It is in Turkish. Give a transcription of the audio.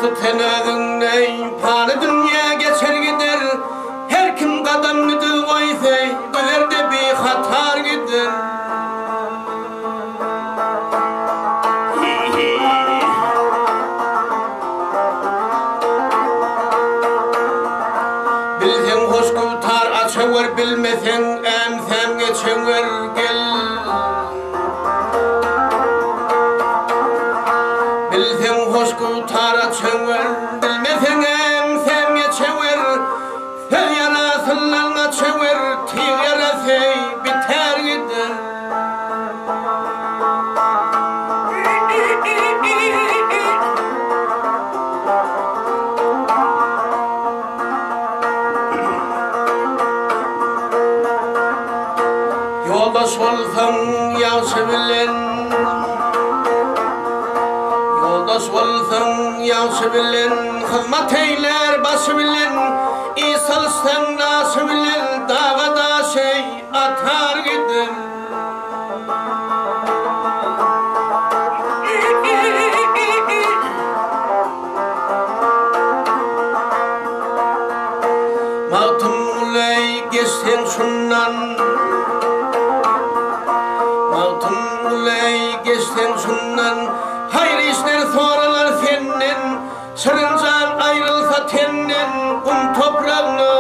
tutan özünden Fani dünya geçer gider Her kim kadamını koysa Ölerde bir hatar gider Bilsen hoş kurtar açıver Bilmesen emsem geçiver gel Bilsen hoş kurtar açıver Bilmesen emsem geçiver Fel yarasından açıver Tığ yarası biter gider Yoldaş olsam yaşı bilen Yoldaş olsam yaşı bilen Hizmet eyler başı bilen İyi salışsan naşı bilen Dağda şey atar gider Mağtım ulay geçsen şundan Geçten şundan hayır işler soralar senden Sırıncan ayrılsa tenden kum toprağını